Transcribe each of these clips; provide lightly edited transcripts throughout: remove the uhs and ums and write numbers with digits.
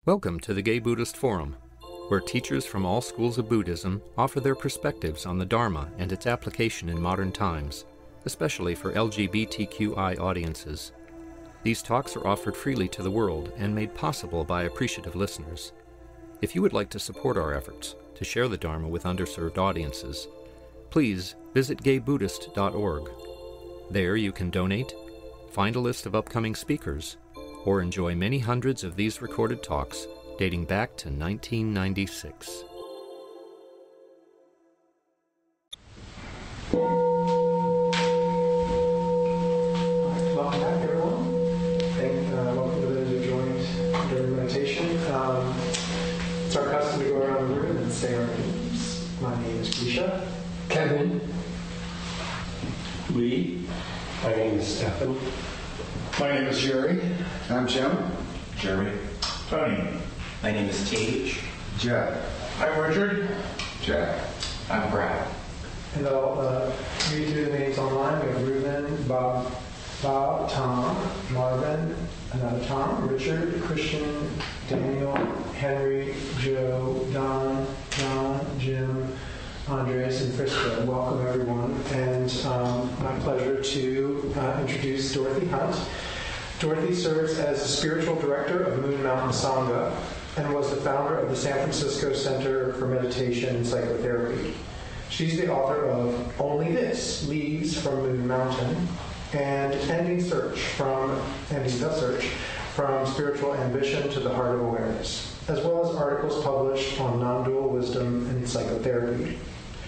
Welcome to the Gay Buddhist Forum, where teachers from all schools of Buddhism offer their perspectives on the Dharma and its application in modern times, especially for LGBTQI audiences. These talks are offered freely to the world and made possible by appreciative listeners. If you would like to support our efforts to share the Dharma with underserved audiences, please visit gaybuddhist.org. There you can donate, find a list of upcoming speakers, or enjoy many hundreds of these recorded talks dating back to 1996. Welcome back, everyone. Welcome to those who joined during meditation. It's our custom to go around the room and say our names. My name is Keisha. Kevin. Lee. My name is Stephen. My name is Jerry. I'm Jim. Jeremy. Tony. My name is Tage. Jeff. I'm Richard. Jack. I'm Brad. And I'll read through the names online. We have Reuben, Bob, Tom, Marvin, another Tom, Richard, Christian, Daniel, Henry, Joe, Don, John, Jim, Andres, and Frisco. Welcome, everyone. And my pleasure to introduce Dorothy Hunt. Dorothy serves as the spiritual director of Moon Mountain Sangha and was the founder of the San Francisco Center for Meditation and Psychotherapy. She's the author of Only This, Leaves from Moon Mountain, and Ending the Search, from Spiritual Ambition to the Heart of Awareness, as well as articles published on nondual wisdom and psychotherapy.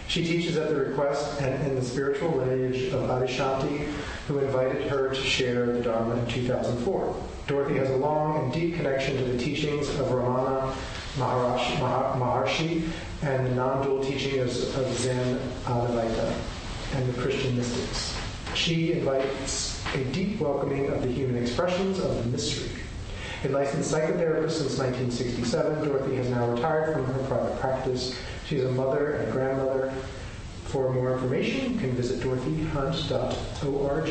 She teaches at the request and in the spiritual lineage of Adyashanti, who invited her to share the Dharma in 2004. Dorothy has a long and deep connection to the teachings of Ramana Maharshi and the non-dual teachings of Zen Advaita and the Christian mystics. She invites a deep welcoming of the human expressions of the mystery. A licensed psychotherapist since 1967, Dorothy has now retired from her private practice. She's a mother and grandmother. For more information, you can visit dorothyhunt.org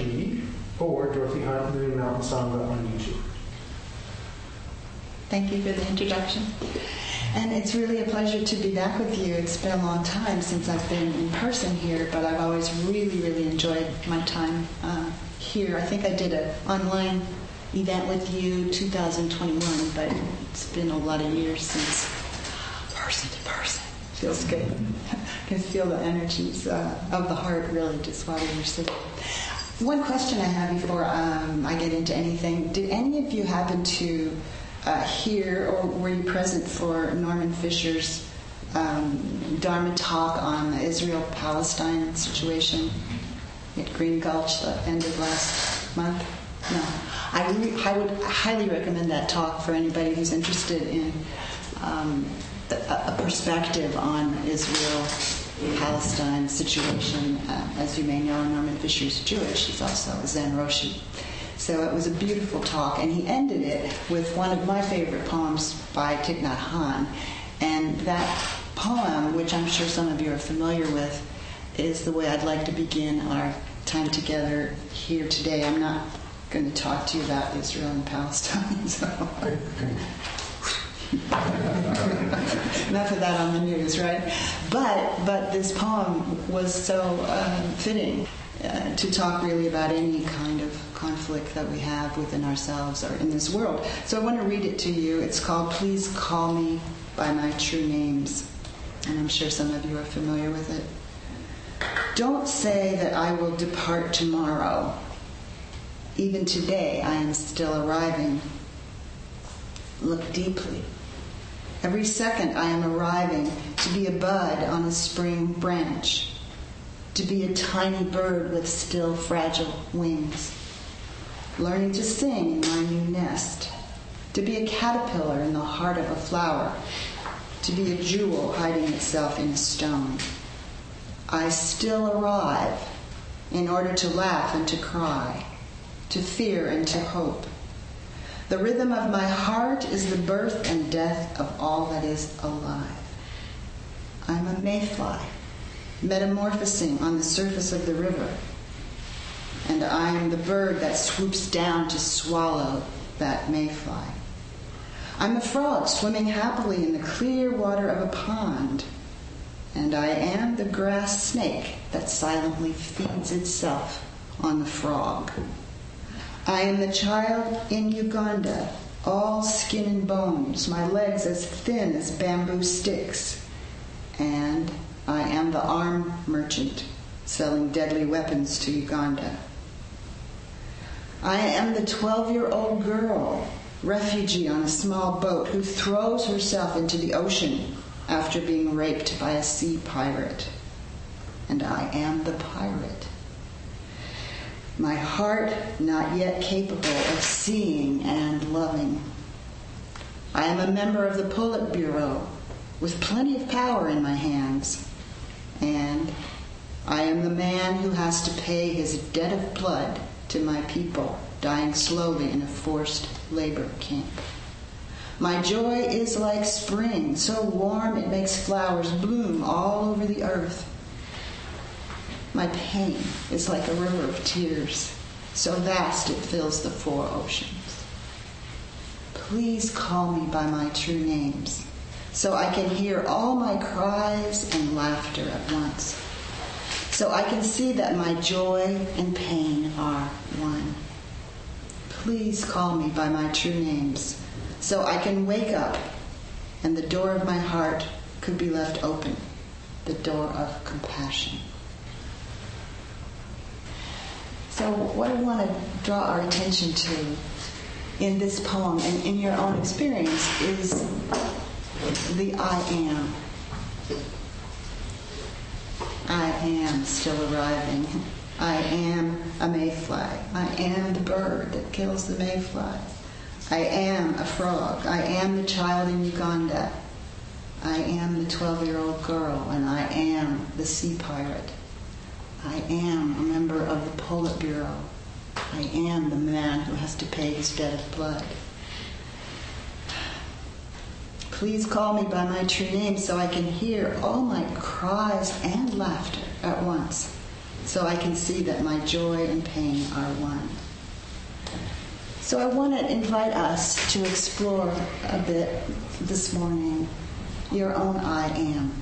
or Dorothy Hunt Moon Mountain Sangha on YouTube. Thank you for the introduction. And it's really a pleasure to be back with you. It's been a long time since I've been in person here, but I've always really enjoyed my time here. I think I did an online event with you 2021, but it's been a lot of years since person to person. Feels good. I can feel the energies of the heart really just while we were sitting. One question I have before I get into anything. Did any of you happen to hear, or were you present for Norman Fisher's Dharma talk on the Israel-Palestine situation at Green Gulch the end of last month? No. I would highly recommend that talk for anybody who's interested in a perspective on Israel-Palestine situation. As you may know, Norman Fisher's Jewish. He's also a Zen Roshi. So it was a beautiful talk, and he ended it with one of my favorite poems by Thich Nhat Hanh. And that poem, which I'm sure some of you are familiar with, is the way I'd like to begin our time together here today. I'm not going to talk to you about Israel and Palestine, so enough of that on the news, right? But this poem was so fitting to talk really about any kind of conflict that we have within ourselves or in this world. So I want to read it to you. It's called Please Call Me by My True Names, and I'm sure some of you are familiar with it. Don't say that I will depart tomorrow. Even today, I am still arriving. Look deeply. Every second, I am arriving to be a bud on a spring branch, to be a tiny bird with still fragile wings, learning to sing in my new nest, to be a caterpillar in the heart of a flower, to be a jewel hiding itself in a stone. I still arrive in order to laugh and to cry, to fear and to hope. The rhythm of my heart is the birth and death of all that is alive. I'm a mayfly, metamorphosing on the surface of the river, and I am the bird that swoops down to swallow that mayfly. I'm a frog swimming happily in the clear water of a pond. And I am the grass snake that silently feeds itself on the frog. I am the child in Uganda, all skin and bones, my legs as thin as bamboo sticks. And I am the arm merchant selling deadly weapons to Uganda. I am the 12-year-old girl, refugee on a small boat, who throws herself into the ocean after being raped by a sea pirate. And I am the pirate. My heart not yet capable of seeing and loving. I am a member of the Politburo with plenty of power in my hands. And I am the man who has to pay his debt of blood to my people dying slowly in a forced labor camp. My joy is like spring, so warm it makes flowers bloom all over the earth. My pain is like a river of tears, so vast it fills the 4 oceans. Please call me by my true names, so I can hear all my cries and laughter at once, so I can see that my joy and pain are one. Please call me by my true names, so I can wake up and the door of my heart could be left open, the door of compassion. So what I want to draw our attention to in this poem and in your own experience is the I am. I am still arriving. I am a mayfly. I am the bird that kills the mayfly. I am a frog. I am the child in Uganda. I am the 12-year-old girl, and I am the sea pirate. I am a member of the Politburo. I am the man who has to pay his debt of blood. Please call me by my true name so I can hear all my cries and laughter at once, so I can see that my joy and pain are one. So I want to invite us to explore a bit this morning your own I am.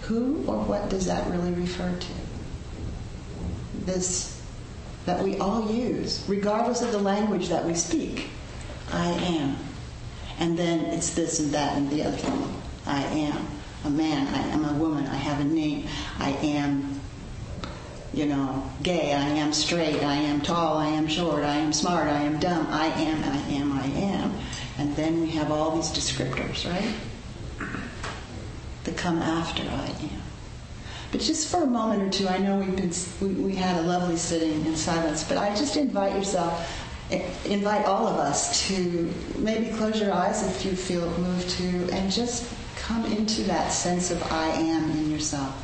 Who or what does that really refer to? This that we all use, regardless of the language that we speak. I am. And then it's this and that and the other thing. I am a man. I am a woman. I have a name. I am, gay. I am straight. I am tall. I am short. I am smart. I am dumb. I am, I am, I am. And then we have all these descriptors, right? That come after I am. But just for a moment or two, I know we had a lovely sitting in silence, but I just invite all of us to maybe close your eyes if you feel moved to, and just come into that sense of I am in yourself.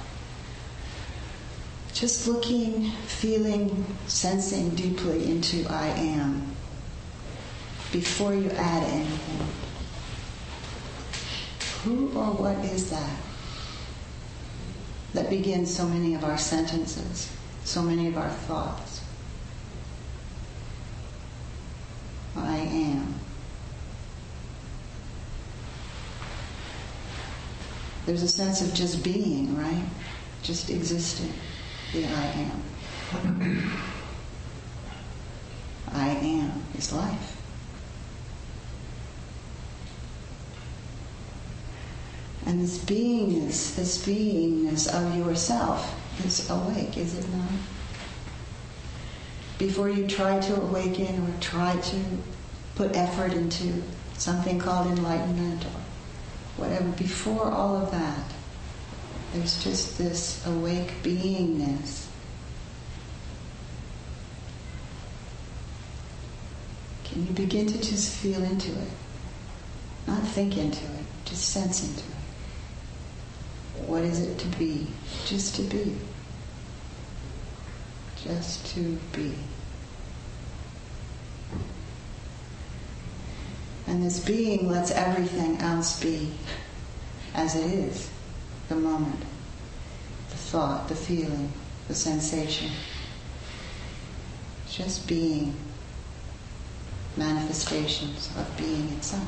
Just looking, feeling, sensing deeply into I am before you add anything. Who or what is that begins so many of our sentences, so many of our thoughts? I am. There's a sense of just being, right? Just existing. The I am. I am is life. And this beingness of yourself is awake, is it not? Before you try to awaken or try to put effort into something called enlightenment or whatever, before all of that, there's just this awake beingness. Can you begin to just feel into it? Not think into it, just sense into it. What is it to be? Just to be. Just to be. And this being lets everything else be as it is. The moment, the thought, the feeling, the sensation. Just being. manifestations of being itself.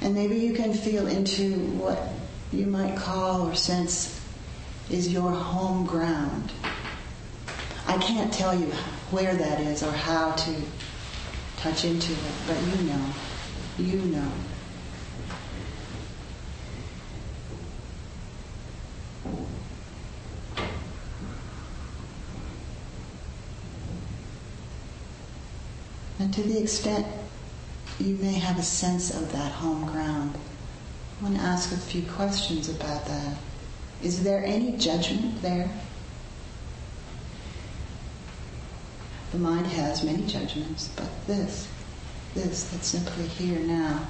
And maybe you can feel into what you might call or sense is your home ground. I can't tell you where that is or how to touch into it, but you know. You know. And to the extent you may have a sense of that home ground, I want to ask a few questions about that. Is there any judgment there? The mind has many judgments, but this that's simply here now,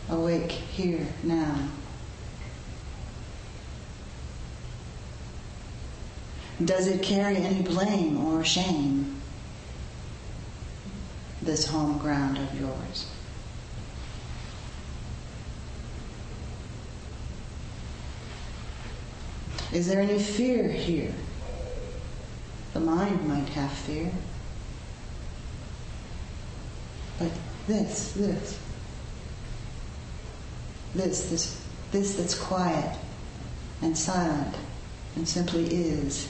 awake here now. Does it carry any blame or shame, this home ground of yours? Is there any fear here? The mind might have fear. But this that's quiet and silent and simply is.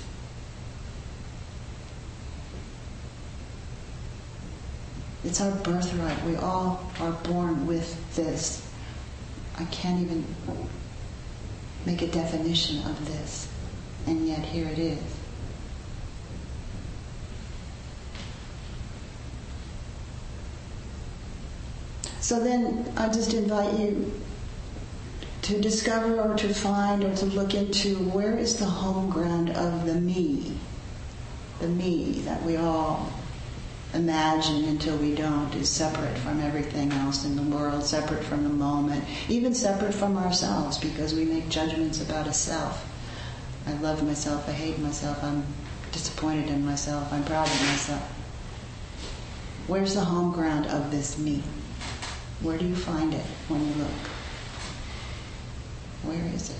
It's our birthright. We all are born with this. I can't even make a definition of this, and yet here it is. So then I just invite you to discover or to find or to look into where is the home ground of the me that we all imagine until we don't, is separate from everything else in the world, separate from the moment, even separate from ourselves, because we make judgments about a self. I love myself, I hate myself, I'm disappointed in myself, I'm proud of myself. Where's the home ground of this me? Where do you find it when you look? Where is it?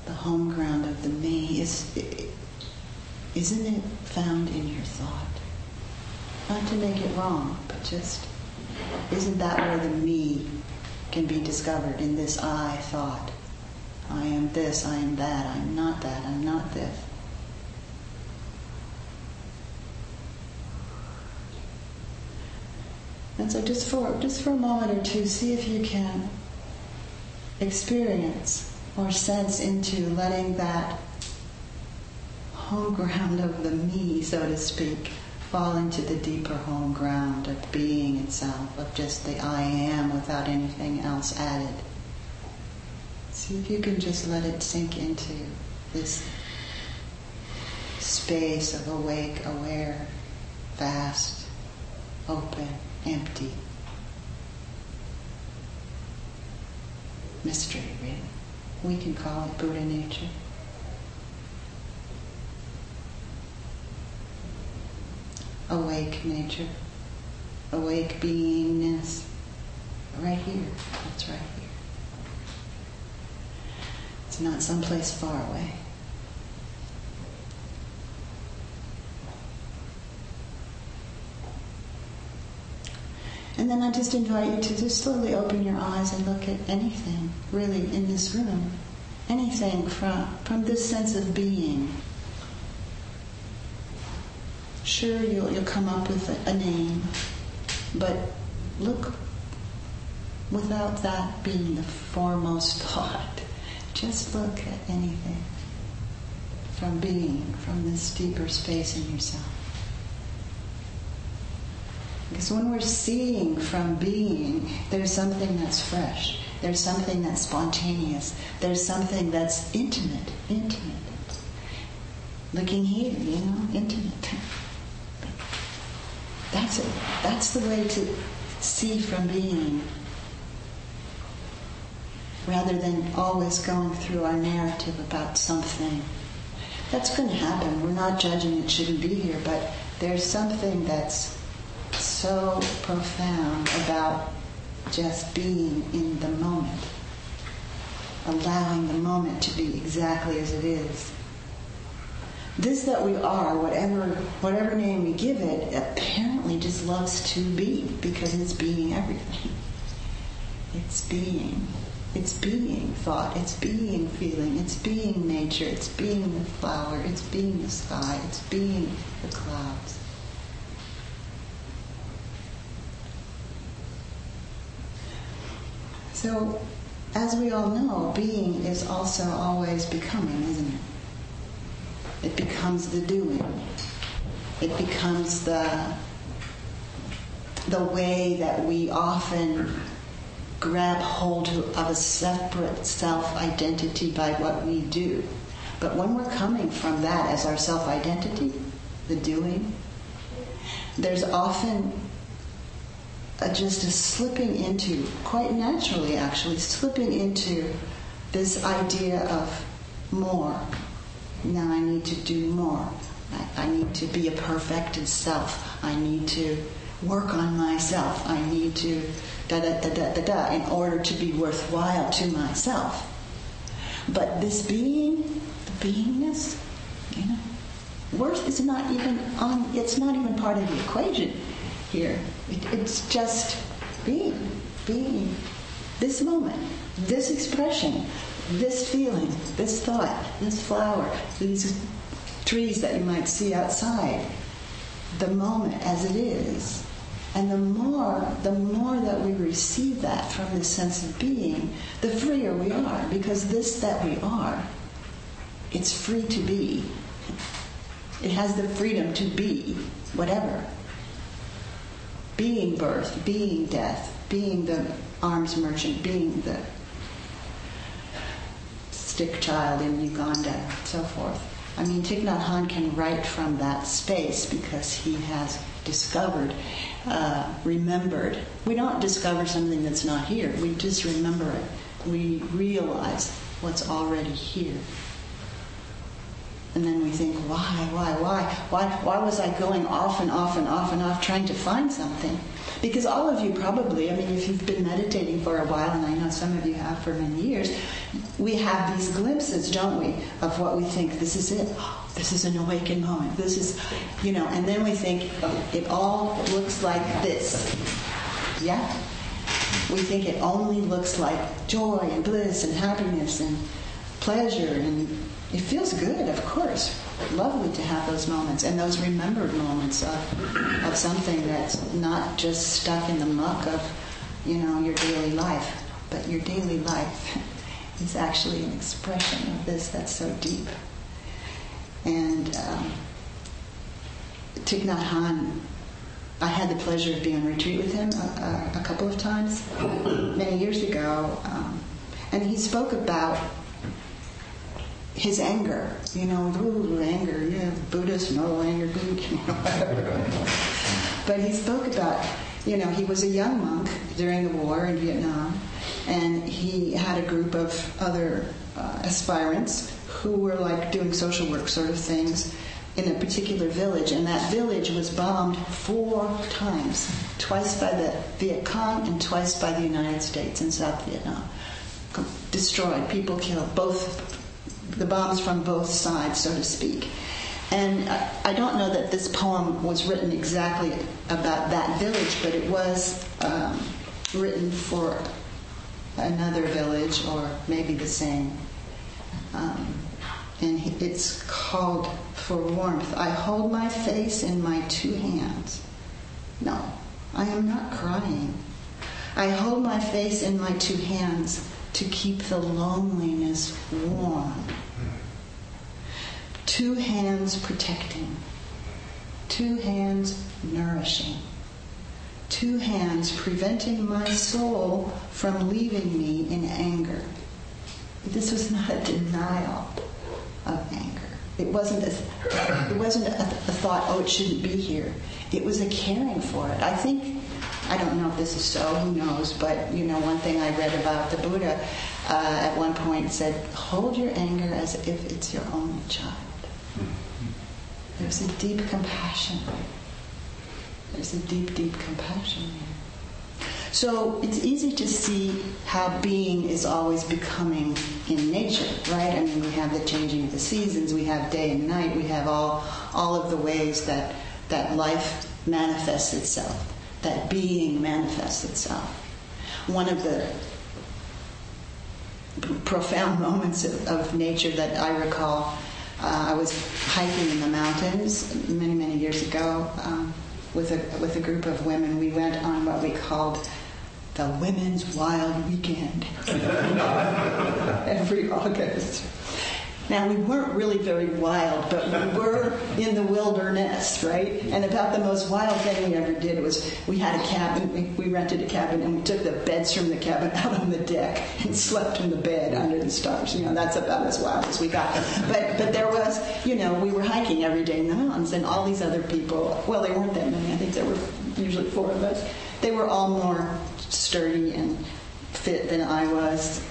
The home ground of the me isn't it found in your thought? Not to make it wrong, but just, isn't that where the me can be discovered, in this I thought? I am this, I am that, I'm not that, I'm not this. And so just for a moment or two, see if you can experience or sense into letting that home ground of the me, so to speak, fall into the deeper home ground of being itself, of just the I am without anything else added. See if you can just let it sink into this space of awake, aware, vast, open, empty. Mystery, really. We can call it Buddha nature. Awake nature. Awake beingness. Right here. It's right here. It's not someplace far away. And then I just invite you to just slowly open your eyes and look at anything, really, in this room. Anything from this sense of being. Sure, you'll come up with a name, but look without that being the foremost thought. Just look at anything from being, from this deeper space in yourself. Because when we're seeing from being, there's something that's fresh. There's something that's spontaneous. There's something that's intimate. Looking here, intimate. That's it. That's the way to see from being, rather than always going through our narrative about something. That's going to happen. We're not judging it shouldn't be here, but there's something that's so profound about just being in the moment, allowing the moment to be exactly as it is. This that we are, whatever name we give it, apparently just loves to be, because it's being everything. It's being. It's being thought. It's being feeling. It's being nature. It's being the flower. It's being the sky. It's being the clouds. So, as we all know, being is also always becoming, isn't it? It becomes the doing. It becomes the way that we often grab hold of a separate self-identity by what we do. But when we're coming from that as our self-identity, the doing, there's often just a slipping into, quite naturally actually, slipping into this idea of more. Now I need to do more. I need to be a perfected self. I need to work on myself. I need to in order to be worthwhile to myself. But this being, the beingness, worth is not even it's not even part of the equation here. It's just being this moment, this expression, this feeling, this thought, this flower, these trees that you might see outside, the moment as it is. And the more that we receive that from this sense of being, the freer we are, because this that we are, it's free to be. It has the freedom to be whatever. Being birth, being death, being the arms merchant, being the stick child in Uganda, and so forth. I mean, Thich Nhat Hanh can write from that space because he has discovered, remembered. We don't discover something that's not here. We just remember it. We realize what's already here. And then we think, why was I going off and off trying to find something? Because all of you probably, I mean, if you've been meditating for a while, and I know some of you have for many years, we have these glimpses, don't we, of what we think, this is it. This is an awakened moment. This is, and then we think, it all looks like this. Yeah? We think it only looks like joy and bliss and happiness and pleasure, and it feels good, of course. Lovely to have those moments, and those remembered moments of something that's not just stuck in the muck of, your daily life, but your daily life is actually an expression of this that's so deep. And Thich Nhat Hanh, I had the pleasure of being on retreat with him a couple of times many years ago, and he spoke about his anger, anger, Buddhist, no anger, whatever. But he spoke about, he was a young monk during the war in Vietnam, and he had a group of other aspirants who were like doing social work sort of things in a particular village, and that village was bombed 4 times, twice by the Viet Cong and twice by the United States in South Vietnam. Destroyed, people killed, both the bombs from both sides, so to speak. And I don't know that this poem was written exactly about that village, but it was written for another village, or maybe the same. And it's called For Warmth. I hold my face in my 2 hands. No, I am not crying. I hold my face in my 2 hands to keep the loneliness warm. 2 hands protecting. 2 hands nourishing. 2 hands preventing my soul from leaving me in anger. But this was not a denial of anger. It wasn't a thought, it shouldn't be here. It was a caring for it. I don't know if this is so, who knows, but one thing I read about the Buddha at one point said, hold your anger as if it's your only child. There's a deep compassion. There's a deep, deep compassion there. So it's easy to see how being is always becoming in nature, right? I mean, we have the changing of the seasons, we have day and night, we have all of the ways that life manifests itself, that being manifests itself. One of the profound moments of nature that I recall, I was hiking in the mountains many, many years ago with a group of women. We went on what we called the Women's Wild Weekend every August. Now, we weren't really very wild, but we were in the wilderness, right? And about the most wild thing we ever did was we had a cabin, we rented a cabin, and we took the beds from the cabin out on the deck and slept in the bed under the stars. You know, that's about as wild as we got. But there was, you know, we were hiking every day in the mountains, and all these other people, well, they weren't that many. I think there were usually 4 of us. They were all more sturdy and fit than I was.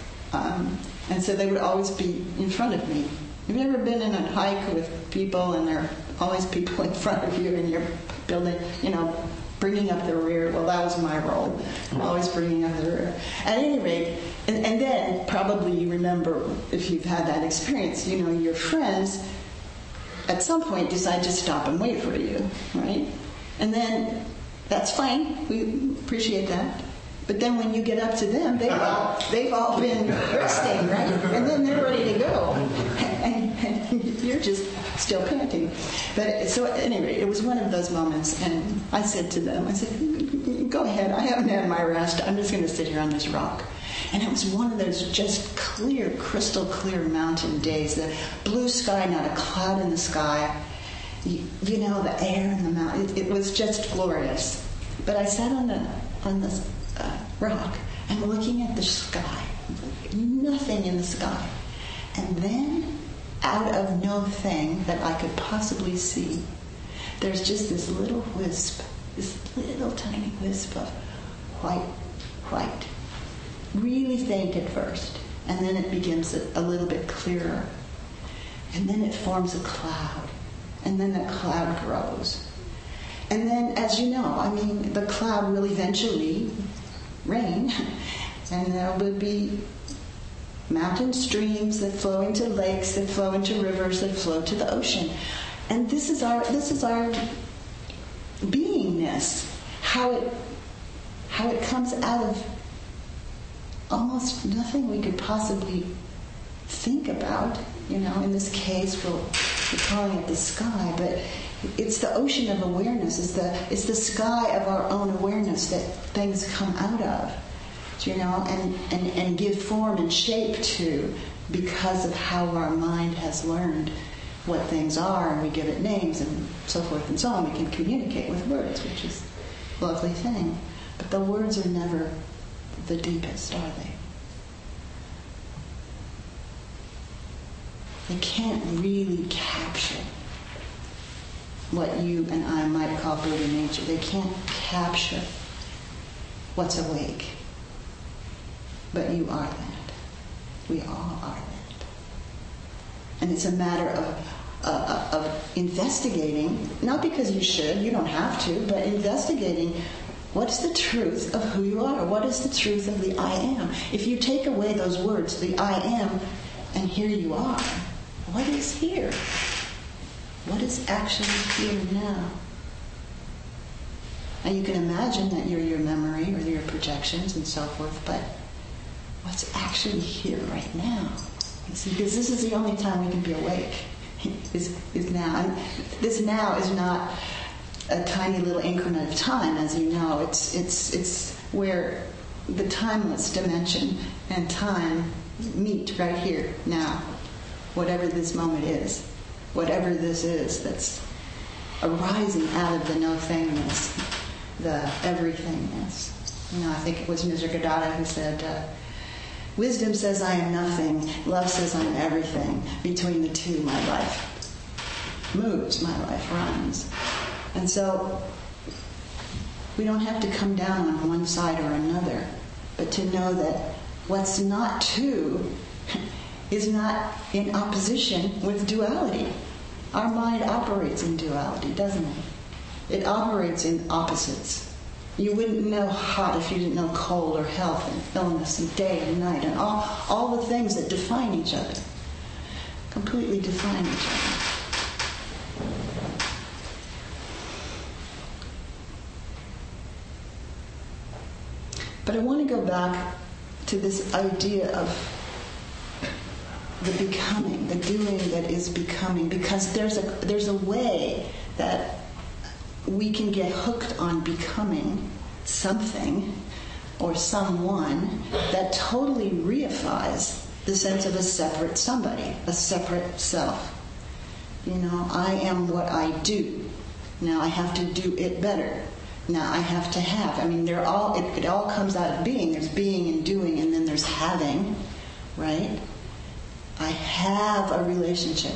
And so they would always be in front of me. Have you ever been in a hike with people and there are always people in front of you and you're building, you know, bringing up the rear? Well, that was my role, always bringing up the rear. At any rate, and then probably you remember, if you've had that experience, you know, your friends at some point decide to stop and wait for you, right? And then that's fine. We appreciate that. But then when you get up to them, they've all been resting, right? And then they're ready to go. And you're just still panting. But so anyway, it was one of those moments. And I said to them, I said, go ahead. I haven't had my rest. I'm just going to sit here on this rock. And it was one of those just clear, crystal clear mountain days. The blue sky, not a cloud in the sky. You know, the air in the mountain. It was just glorious. But I sat on this rock and looking at the sky, nothing in the sky, and then out of no thing that I could possibly see, there's just this little wisp, this little tiny wisp of white, really faint at first, and then it becomes a little bit clearer, and then it forms a cloud, and then the cloud grows. And then, as you know, I mean, the cloud will eventually rain, and there will be mountain streams that flow into lakes, that flow into rivers, that flow to the ocean. And this is our beingness, how it comes out of almost nothing we could possibly think about. You know, in this case, we're calling it the sky, but it's the ocean of awareness. It's the sky of our own awareness that things come out of, you know, and give form and shape to because of how our mind has learned what things are, and we give it names and so forth and so on. We can communicate with words, which is a lovely thing. But the words are never the deepest, are they? They can't really capture what you and I might call Buddha nature. They can't capture what's awake. But you are that. We all are that. And it's a matter of investigating, not because you should, you don't have to, but investigating what's the truth of who you are. What is the truth of the I am? If you take away those words, the I am, and here you are, what is here? What is actually here now? And you can imagine that you're your memory or your projections and so forth, but what's actually here right now? You see, because this is the only time we can be awake, is now. And this now is not a tiny little increment of time, as you know. It's where the timeless dimension and time meet right here, now. Whatever this moment is. Whatever this is that's arising out of the no-thingness, the everythingness. You know, I think it was Mr. Gadada who said, wisdom says I am nothing, love says I am everything. Between the two, my life moves, my life runs. And so we don't have to come down on one side or another, but to know that what's not two is not in opposition with duality. Our mind operates in duality, doesn't it? It operates in opposites. You wouldn't know hot if you didn't know cold, or health and illness and day and night, and all the things that define each other. Completely define each other. But I want to go back to this idea of the becoming, the doing that is becoming, because there's a way that we can get hooked on becoming something or someone that totally reifies the sense of a separate somebody, a separate self. You know, I am what I do. Now I have to do it better. Now I have to have. I mean, it all comes out of being. There's being and doing, and then there's having, right? I have a relationship.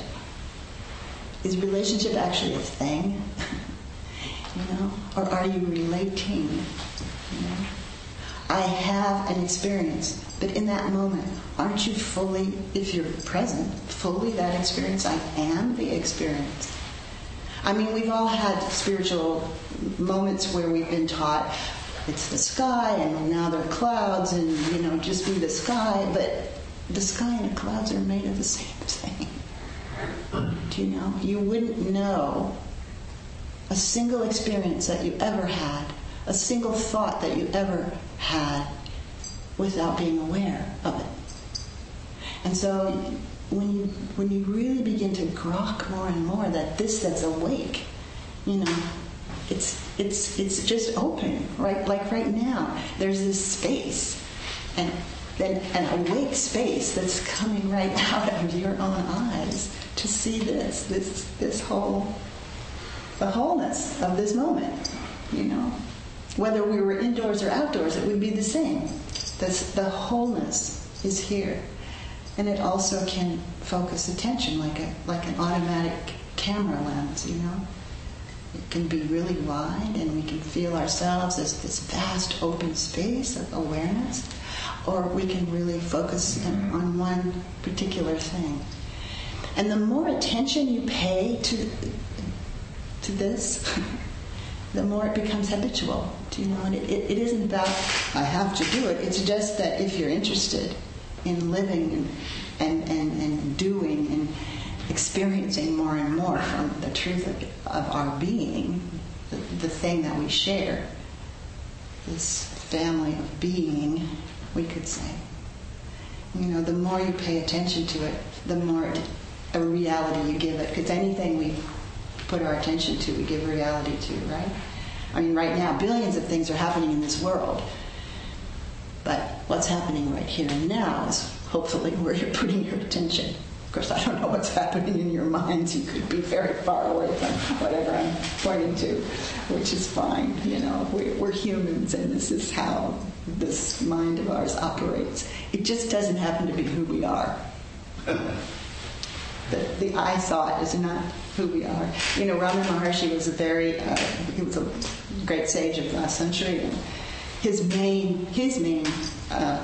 Is relationship actually a thing? You know? Or are you relating? You know? I have an experience, but in that moment, aren't you fully, if you're present, fully that experience? I am the experience. I mean, we've all had spiritual moments where we've been taught it's the sky, and now there are clouds, and, you know, just be the sky, but the sky and the clouds are made of the same thing. Do you know? You wouldn't know a single experience that you ever had, a single thought that you ever had, without being aware of it. And so when you really begin to grok more and more that this that's awake, you know, it's just open, right? Like right now, there's this space, and then an awake space that's coming right out of your own eyes to see this whole, the wholeness of this moment, you know. Whether we were indoors or outdoors, it would be the same. The wholeness is here. And it also can focus attention like an automatic camera lens, you know. It can be really wide, and we can feel ourselves as this vast open space of awareness, or we can really focus on one particular thing. And the more attention you pay to this, the more it becomes habitual. Do you know? And it isn't about, I have to do it. It's just that if you're interested in living and doing and experiencing more and more from the truth of our being, the thing that we share, this family of being, we could say. You know, the more you pay attention to it, the more a reality you give it. Because anything we put our attention to, we give reality to, right? I mean, right now, billions of things are happening in this world. But what's happening right here and now is hopefully where you're putting your attention. Of course, I don't know what's happening in your minds. You could be very far away from whatever I'm pointing to, which is fine. You know, we're humans, and this is how this mind of ours operates. It just doesn't happen to be who we are. The I thought is not who we are. You know, Ramana Maharshi was he was a great sage of the last century, and his main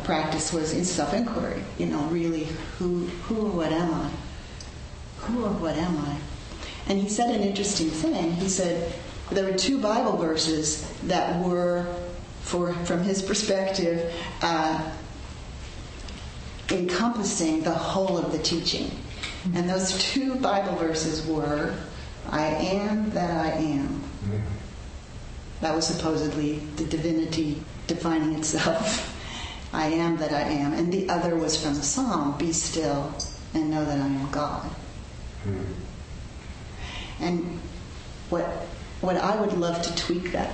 practice was in self-inquiry. You know, really, who or what am I? Who or what am I? And he said an interesting thing. He said there were two Bible verses that were, from his perspective, encompassing the whole of the teaching. And those two Bible verses were, I am that I am. That was supposedly the divinity defining itself. I am that I am. And the other was from the Psalm, be still and know that I am God. And what I would love to tweak that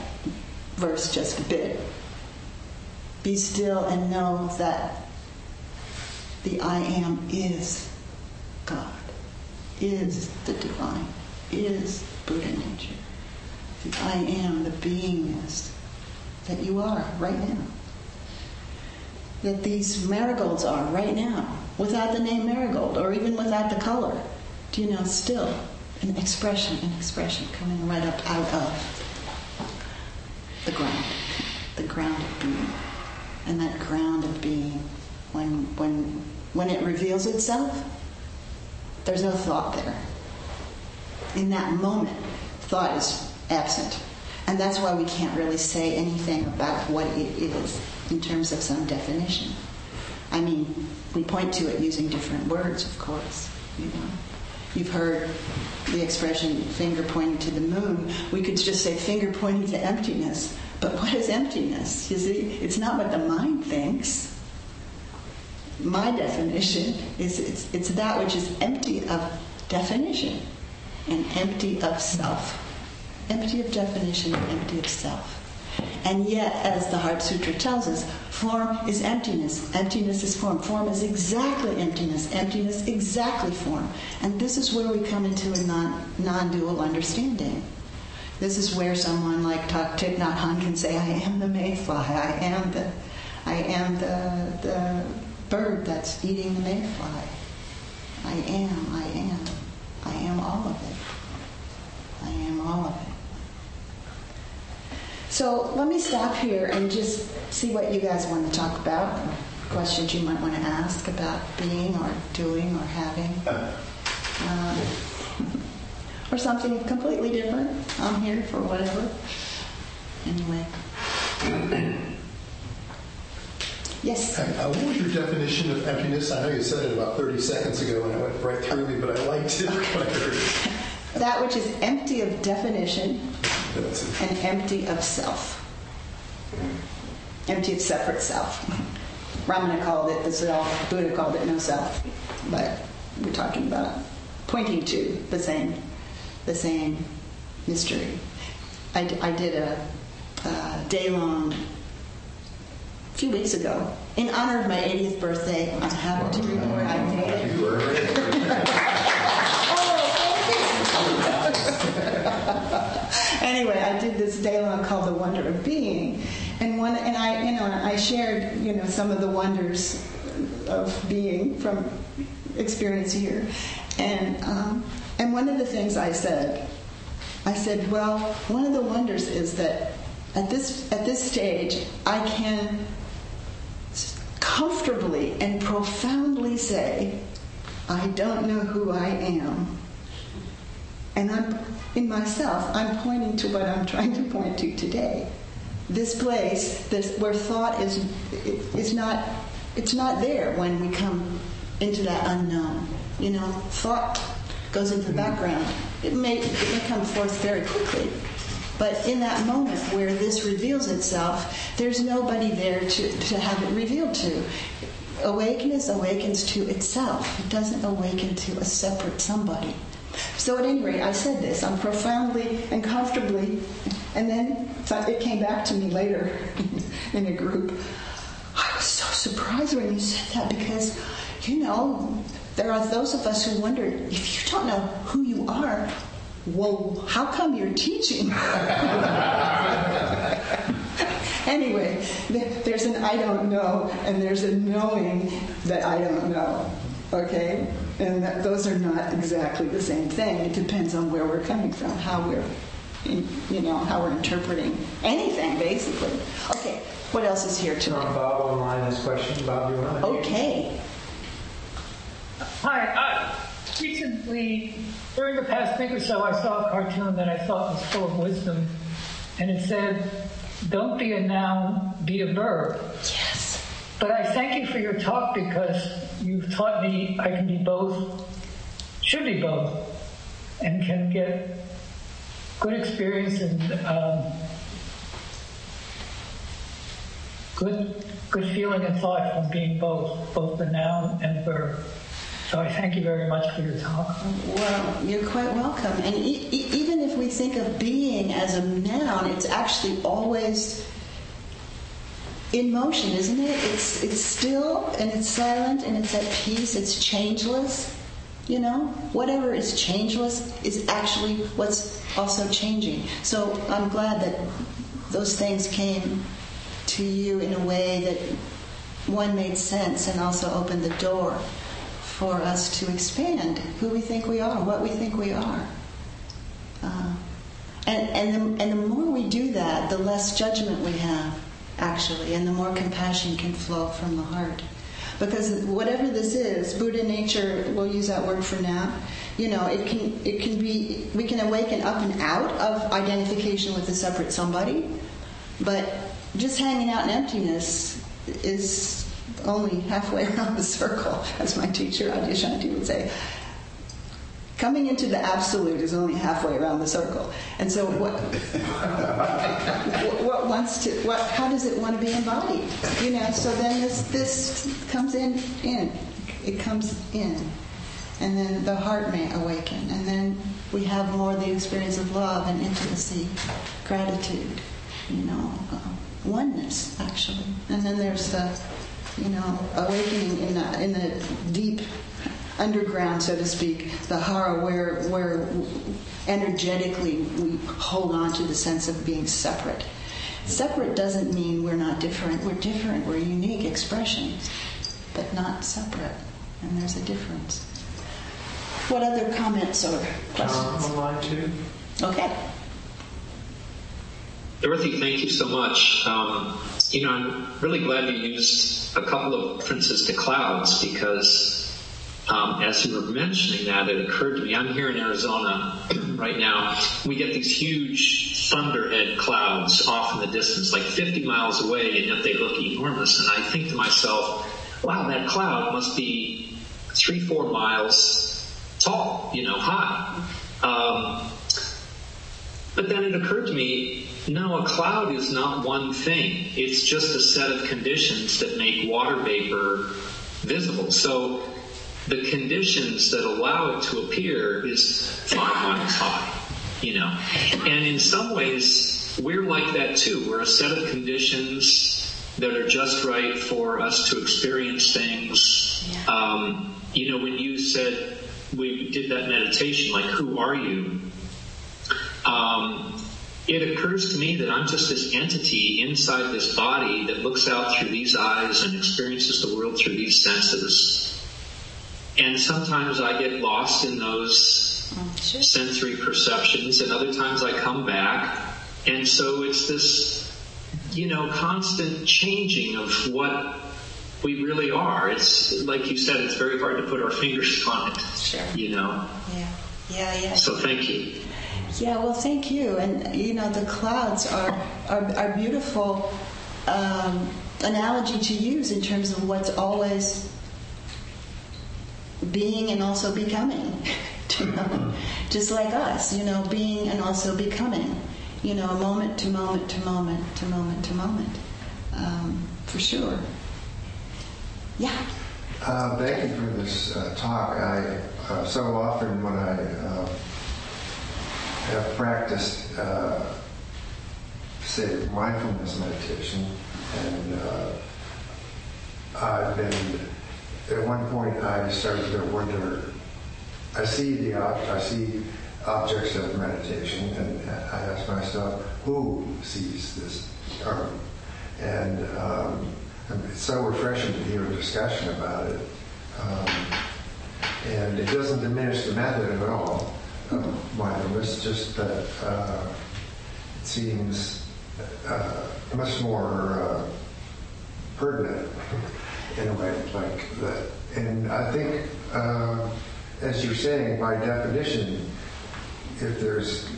verse just a bit. Be still and know that the I am is God, is the divine, is Buddha nature. The I am, the beingness that you are right now. That these marigolds are right now, without the name marigold, or even without the color. Do you know, still an expression coming right up out of the ground of being. And that ground of being, when it reveals itself, there's no thought there. In that moment, thought is absent. And that's why we can't really say anything about what it is in terms of some definition. I mean, we point to it using different words, of course. You've heard the expression finger pointing to the moon. We could just say finger pointing to emptiness. But what is emptiness? You see, it's not what the mind thinks. My definition is it's that which is empty of definition and empty of self. Empty of definition and empty of self. And yet, as the Heart Sutra tells us, form is emptiness. Emptiness is form. Form is exactly emptiness. Emptiness exactly form. And this is where we come into a non-dual understanding. This is where someone like Thich Nhat Hanh can say, I am the mayfly. I am the bird that's eating the mayfly. I am all of it. I am all of it. So let me stop here and just see what you guys want to talk about, questions you might want to ask about being or doing or having, or something completely different. I'm here for whatever. Anyway. Yes? What was your definition of emptiness? I know you said it about 30 seconds ago and it went right through me, but I liked it when I heard it. That which is empty of definition and empty of self. Empty of separate self. Ramana called it the self, Buddha called it no self. But we're talking about pointing to the same mystery. I did a day-long a few weeks ago in honor of my 80th birthday. I'm happy to report I made it. Anyway, I did this day-long called "The Wonder of Being," and I shared some of the wonders of being from experience here, and one of the things I said, well, one of the wonders is that at this stage I can comfortably and profoundly say, I don't know who I am, and in myself, I'm pointing to what I'm trying to point to today. This place, where thought is not, it's not there when we come into that unknown. Thought goes into the background. It may come forth very quickly, but in that moment where this reveals itself, there's nobody there to have it revealed to. Awakeness awakens to itself. It doesn't awaken to a separate somebody. So at any rate, I said this, I'm profoundly and comfortably, and then it came back to me later in a group. I was so surprised when you said that because, there are those of us who wonder, if you don't know who you are, well, how come you're teaching? Anyway, there's an I don't know, and there's a knowing that I don't know. Okay? And those are not exactly the same thing. It depends on where we're coming from, how we're interpreting anything, basically. Okay, what else is here today? Bob online has questions. Bob, you want to? Okay. Hi. Recently, during the past week or so, I saw a cartoon that I thought was full of wisdom, and it said, "Don't be a noun, be a verb." Yes. But I thank you for your talk because you've taught me I can be both, should be both, and can get good experience and good feeling and thought from being both the noun and verb. So I thank you very much for your talk. Well, you're quite welcome. And even if we think of being as a noun, it's actually always in motion, isn't it? It's still and it's silent and it's at peace. It's changeless. Whatever is changeless is actually what's also changing. So I'm glad that those things came to you in a way that one made sense and also opened the door for us to expand who we think we are, what we think we are. And the more we do that, the less judgment we have, actually, and the more compassion can flow from the heart. Because whatever this is, Buddha nature, we'll use that word for now, it can be, we can awaken up and out of identification with a separate somebody, but just hanging out in emptiness is only halfway around the circle, as my teacher Adyashanti would say. Coming into the absolute is only halfway around the circle. And so how does it want to be embodied? So then this comes in. It comes in. And then the heart may awaken. And then we have more the experience of love and intimacy, gratitude, oneness, actually. And then there's the, awakening in the deep underground, so to speak, the hara, where energetically we hold on to the sense of being separate. Separate doesn't mean we're not different. We're different. We're unique expressions, but not separate. And there's a difference. What other comments or questions? Online too. Okay. Dorothy, thank you so much. I'm really glad you used a couple of references to clouds because as you were mentioning that, it occurred to me, I'm here in Arizona right now. We get these huge thunderhead clouds off in the distance, like 50 miles away, and yet they look enormous. And I think to myself, wow, that cloud must be 3-4 miles tall, high. But then it occurred to me, no, a cloud is not one thing. It's just a set of conditions that make water vapor visible. So the conditions that allow it to appear is 5 miles high, And in some ways, we're like that too. We're a set of conditions that are just right for us to experience things. Yeah. When you said we did that meditation, like, who are you? It occurs to me that I'm just this entity inside this body that looks out through these eyes and experiences the world through these senses. And sometimes I get lost in those sensory perceptions, and other times I come back. And so it's this, constant changing of what we really are. It's, like you said, it's very hard to put our fingers on it. Sure. Yeah. So thank you. Yeah, well, thank you. And, the clouds are beautiful analogy to use in terms of what's always being and also becoming. Just like us, being and also becoming. Moment to moment to moment to moment to moment. For sure. Yeah. Thank you for this talk. I so often when I have practiced, say, mindfulness meditation, and I've been, at one point I started to wonder, I see objects of meditation, and I ask myself, who sees this? And it's so refreshing to hear a discussion about it. And it doesn't diminish the method at all. Mindfulness, just that it seems much more pertinent in a way like that. And I think, as you're saying, by definition, if there's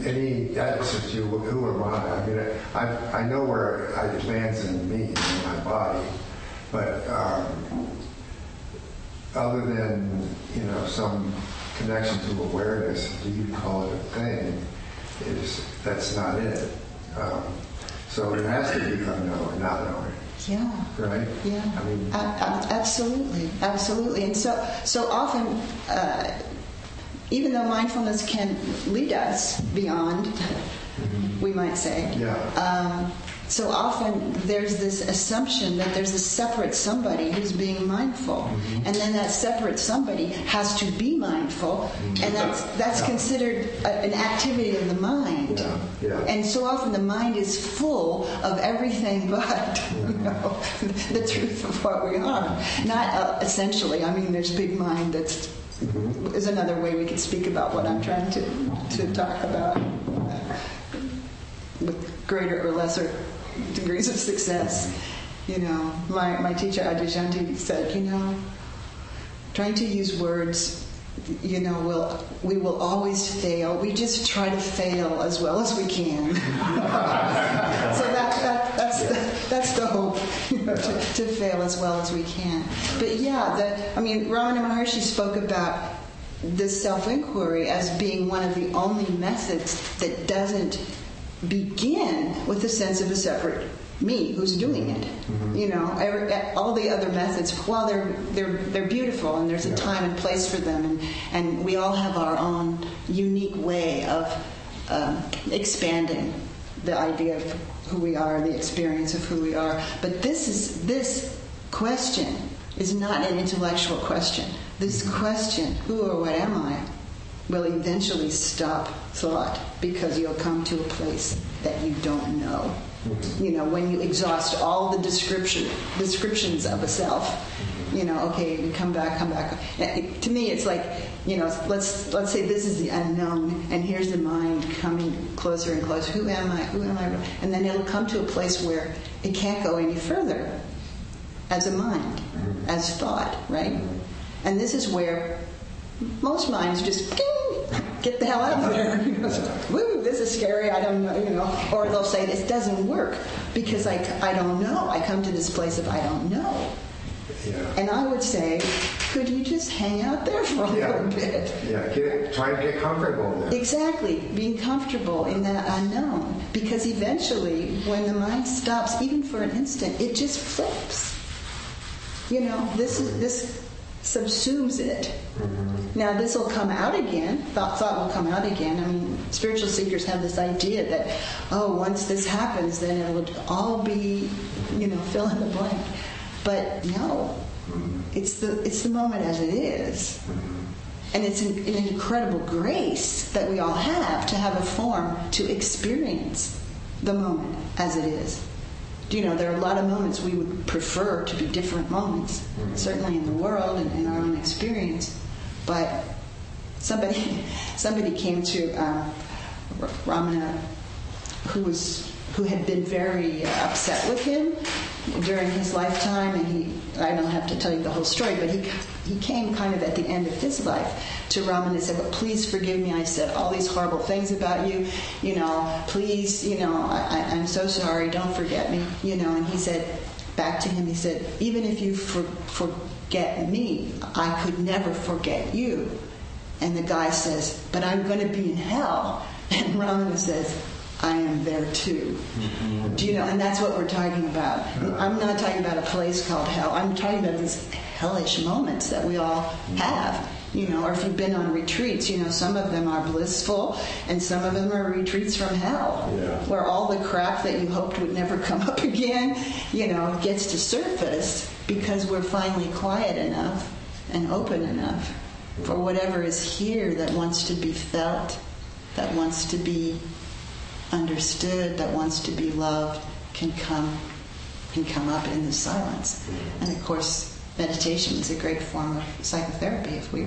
any answer to who am I? I know where it lands in me, in my body, but other than some connection to awareness, do you call it a thing? That's not it. So it has to be unknown, not knowing. Yeah. Right? Yeah. Absolutely. And so often, even though mindfulness can lead us beyond, we might say, so often there's this assumption that there's a separate somebody who's being mindful, and then that separate somebody has to be mindful, and that's considered an activity of the mind. And so often the mind is full of everything but the truth of what we are. Not essentially. There's big mind that's is another way we could speak about what I'm trying to talk about with greater or lesser degrees of success. You know, my teacher Adishanti said, trying to use words, we will always fail. We just try to fail as well as we can. So that's the hope, to fail as well as we can. But Ramana Maharshi spoke about this self-inquiry as being one of the only methods that doesn't begin with a sense of a separate me who's doing it. All the other methods, while they're beautiful and there's a time and place for them, and we all have our own unique way of expanding the idea of who we are, the experience of who we are. But this question is not an intellectual question. This question, who or what am I, will eventually stop thought, because you'll come to a place that you don't know. When you exhaust all the descriptions of a self, okay, come back. To me, it's like, let's say this is the unknown, and here's the mind coming closer and closer. Who am I? And then it'll come to a place where it can't go any further as a mind, as thought, right? And this is where most minds just get the hell out of there. Woo, this is scary. I don't know, Or they'll say this doesn't work because I don't know. I come to this place of I don't know. Yeah. And I would say, could you just hang out there for a little bit? Yeah, try to get comfortable there. Exactly, being comfortable in that unknown. Because eventually, when the mind stops, even for an instant, it just flips. This subsumes it. Now, this will come out again. Thought will come out again. I mean, spiritual seekers have this idea that, once this happens, then it will all be, fill in the blank. But no, it's the moment as it is. And it's an incredible grace that we all have to have a form to experience the moment as it is. There are a lot of moments we would prefer to be different moments, certainly in the world and in our own experience. But somebody came to Ramana who had been very upset with him during his lifetime, and I don't have to tell you the whole story, but he came kind of at the end of his life to Ramana and said, please forgive me, I said all these horrible things about you, please, I'm so sorry, don't forget me, and he said, back to him, he said, even if you forget me, I could never forget you. And the guy says, but I'm going to be in hell. And Ramana says, I am there too. And that's what we're talking about. I'm not talking about a place called hell. I'm talking about these hellish moments that we all have. Or if you've been on retreats, some of them are blissful and some of them are retreats from hell, where all the crap that you hoped would never come up again, gets to surface because we're finally quiet enough and open enough for whatever is here that wants to be felt, that wants to be understood, that wants to be loved, can come up in the silence. And of course, meditation is a great form of psychotherapy if we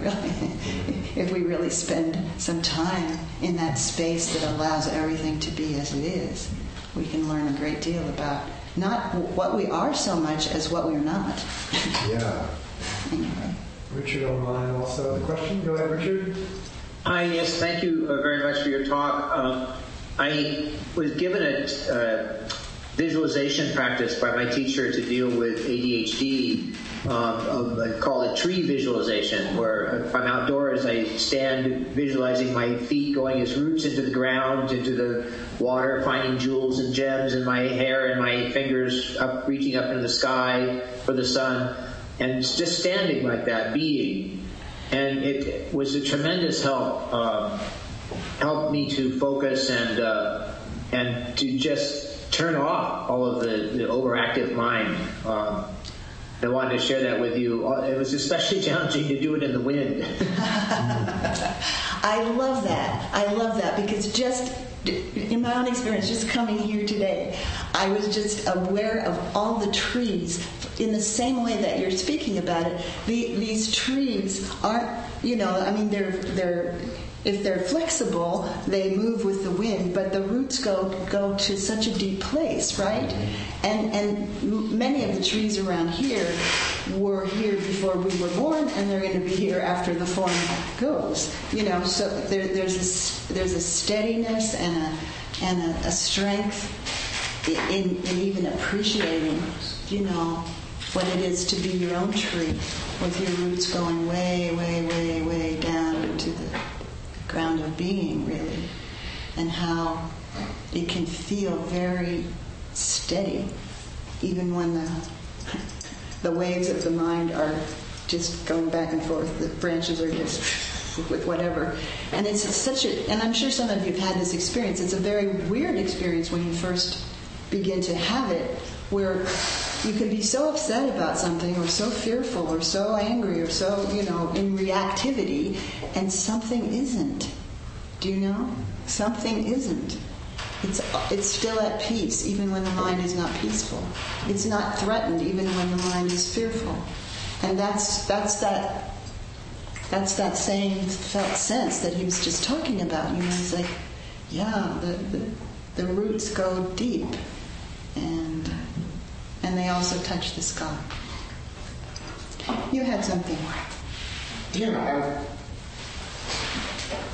really spend some time in that space that allows everything to be as it is. We can learn a great deal about not what we are so much as what we're not. Yeah. Anyway. Richard online also has a question. Go ahead, Richard. Hi, yes, thank you very much for your talk. I was given a visualization practice by my teacher to deal with ADHD. I call it tree visualization, where if I'm outdoors, I stand visualizing my feet going as roots into the ground, into the water, finding jewels and gems in my hair and my fingers reaching up into the sky for the sun, and just standing like that, being. And it was a tremendous help. Helped me to focus and to just turn off all of the overactive mind. I wanted to share that with you. It was especially challenging to do it in the wind. I love that because just in my own experience, just coming here today, I was just aware of all the trees in the same way that you're speaking about it, these trees aren't, they're if they're flexible, they move with the wind, but the roots go to such a deep place, right? And many of the trees around here were here before we were born, and they're going to be here after the form goes. So there's a steadiness and a strength in even appreciating, what it is to be your own tree, with your roots going way, way, way, way down into the ground of being, really, and how it can feel very steady, even when the waves of the mind are just going back and forth. The branches are just with whatever, and it's and I'm sure some of you have had this experience. It's a very weird experience when you first begin to have it, where you can be so upset about something, or so fearful, or so angry, or so, in reactivity, and something isn't. Do you know? Something isn't. It's still at peace, even when the mind is not peaceful. It's not threatened, even when the mind is fearful. And that's that same felt sense that he was just talking about. It's like, yeah, the roots go deep, and they also touch the sky. You had something. Yeah,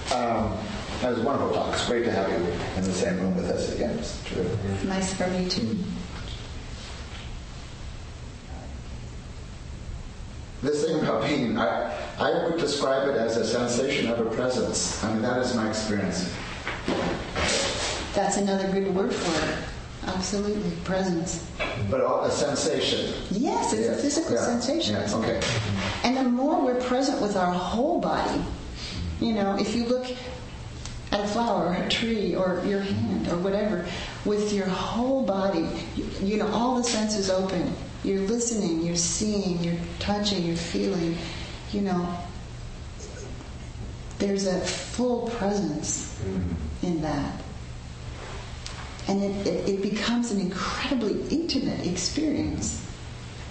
that was a wonderful talk. It's great to have you in the same room with us again. It's true. Nice for me too. This thing about being, I would describe it as a sensation of a presence. That is my experience. That's another good word for it. Absolutely, presence. But a sensation. Yes, it's a physical sensation. Yes, okay. And the more we're present with our whole body, if you look at a flower or a tree or your hand or whatever, with your whole body, all the senses open. You're listening, you're seeing, you're touching, you're feeling, there's a full presence in that. And it becomes an incredibly intimate experience.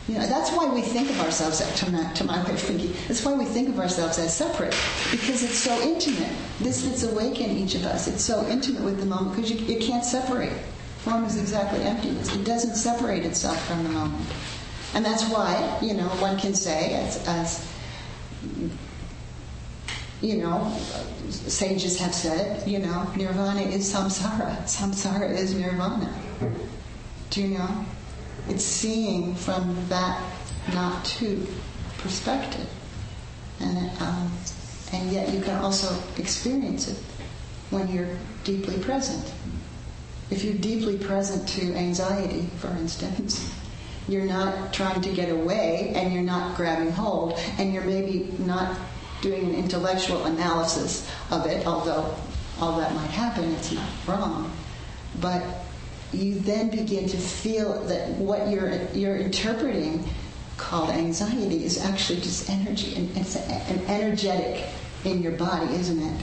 That's why we think of ourselves, to my way of thinking, that's why we think of ourselves as separate, because it's so intimate. This that's awake in each of us, it's so intimate with the moment, because you can't separate. Form is exactly emptiness. It doesn't separate itself from the moment. And that's why, one can say, as sages have said, nirvana is samsara. Samsara is nirvana. Do you know? It's seeing from that not to perspective. And yet you can also experience it when you're deeply present. If you're deeply present to anxiety, for instance, you're not trying to get away, and you're not grabbing hold, and you're maybe not doing an intellectual analysis of it, although all that might happen, it's not wrong. But you then begin to feel that what you're interpreting, called anxiety, is actually just energy, and it's an energetic in your body, isn't it?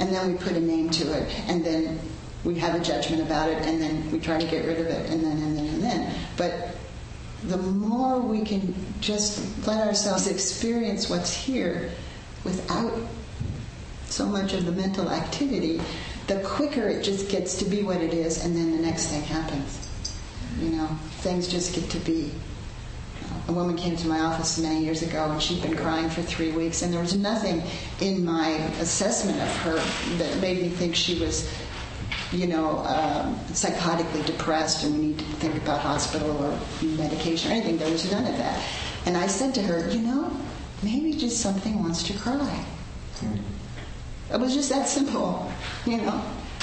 And then we put a name to it, and then we have a judgment about it, and then we try to get rid of it, and then. But the more we can just let ourselves experience what's here without so much of the mental activity, the quicker it just gets to be what it is, and then the next thing happens. Things just get to be. A woman came to my office many years ago, and she'd been crying for 3 weeks, and there was nothing in my assessment of her that made me think she was psychotically depressed and we need to think about hospital or medication or anything. There was none of that. And I said to her, maybe just something wants to cry. It was just that simple,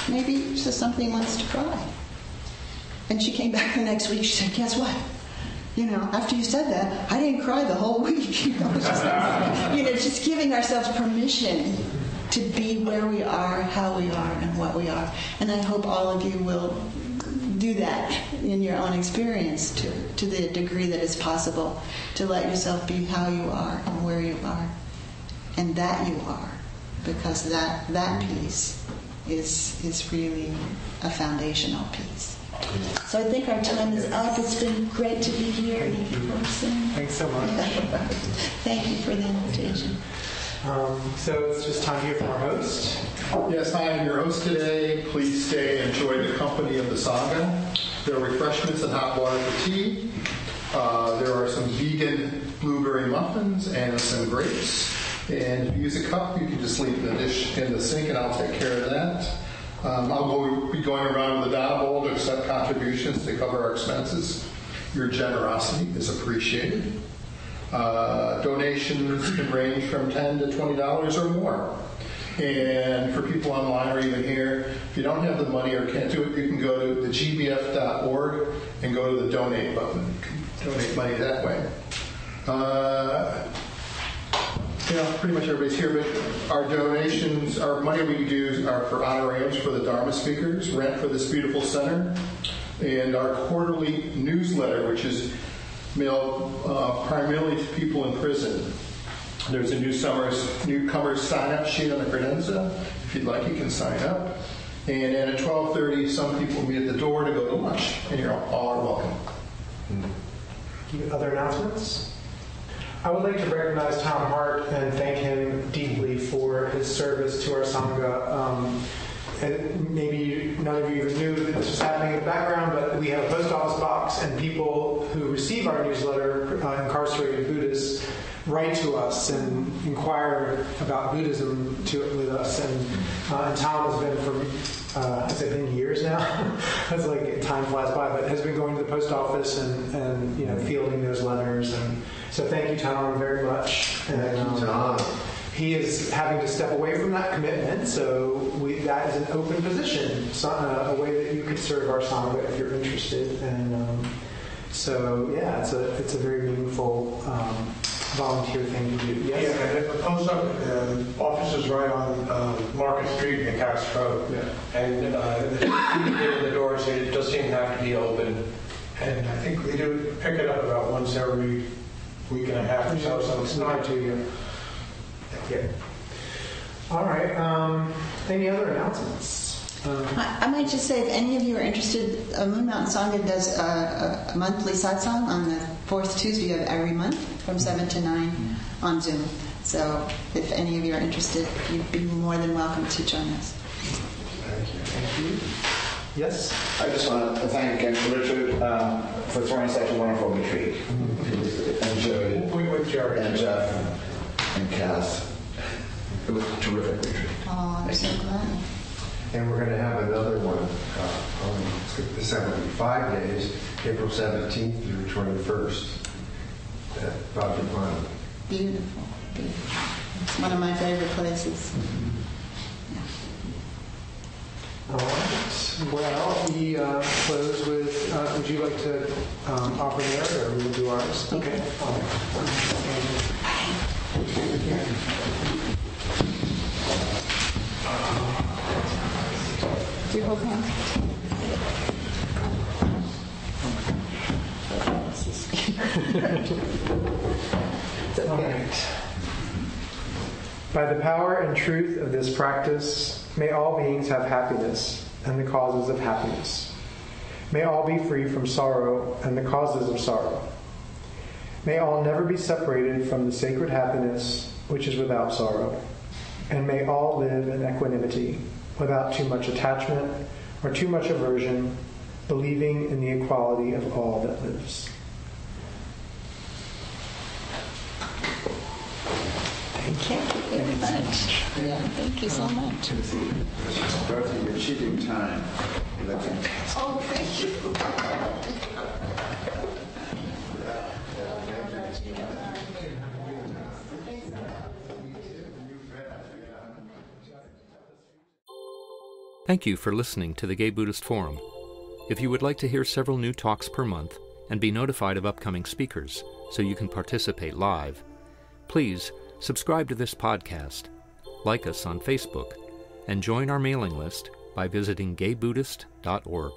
Maybe just something wants to cry. And she came back the next week. She said, guess what? After you said that, I didn't cry the whole week. Just giving ourselves permission to be where we are, how we are, and what we are. And I hope all of you will do that in your own experience to the degree that is possible, to let yourself be how you are and where you are and that you are, because that piece is really a foundational piece. So I think our time is up. It's been great to be here in person. Thanks so much. Thank you for the invitation. So it's just time to hear from our host. Yes, I am your host today. Please stay and enjoy the company of the Sangha. There are refreshments and hot water for tea. There are some vegan blueberry muffins and some grapes. And if you use a cup, you can just leave the dish in the sink, and I'll take care of that. I'll be going around with a data bowl to accept contributions to cover our expenses. Your generosity is appreciated. Donations can range from $10 to $20 or more. And for people online or even here, if you don't have the money or can't do it, you can go to thegbf.org and go to the donate button. You can donate money that way. Pretty much everybody's here, but our donations, our money we do are for honorariums for the Dharma speakers, rent for this beautiful center, and our quarterly newsletter, which is mailed primarily to people in prison. There's a newcomers sign-up sheet on the credenza. If you'd like, you can sign up. And then at 12:30, some people meet at the door to go to lunch, and you're all are welcome. Other announcements? I would like to recognize Tom Hart and thank him deeply for his service to our Sangha. And maybe none of you even knew that this was happening in the background, but we have a post office box, and people who receive our newsletter, incarcerated Buddhists, write to us and inquire about Buddhism with us. And Tom has been for, has it been years now? It's like time flies by, but has been going to the post office and fielding those letters. And so thank you, Tom, very much. Thank you, Tom. He is having to step away from that commitment, so that is an open position, a way that you could serve our Sangha if you're interested. And it's a very meaningful volunteer thing to do. Yes? Yeah, and the post office is right on Market Street in Cox Road. Yeah. And the doors, it does seem to have to be open. And I think we do pick it up about once every week and a half or so. So it's not too. Yeah. All right. Any other announcements? I might just say, if any of you are interested, Moon Mountain Sangha does a monthly satsang on the fourth Tuesday of every month from 7 to 9 on Zoom. So if any of you are interested, you'd be more than welcome to join us. Thank you. Yes? I just want to thank again Richard for throwing such a wonderful retreat. And Jerry. With Jerry. And Jeff and Cass. It was a terrific retreat. Oh, I'm so glad. And we're going to have another one this will be 5 days, April 17th through 21st at Bobby Pond. Beautiful, beautiful. It's one of my favorite places. All right. Well, we close with, would you like to offer theirs, or we will do ours? Okay. All right. Do you hold hands? All right. By the power and truth of this practice, may all beings have happiness and the causes of happiness. May all be free from sorrow and the causes of sorrow. May all never be separated from the sacred happiness which is without sorrow. And may all live in equanimity, without too much attachment or too much aversion, believing in the equality of all that lives. Thank you very much. Yeah, thank you so much. Dorothy, you're cheating time. Oh, thank you. Thank you for listening to the Gay Buddhist Forum. If you would like to hear several new talks per month and be notified of upcoming speakers so you can participate live, please subscribe to this podcast, like us on Facebook, and join our mailing list by visiting gaybuddhist.org.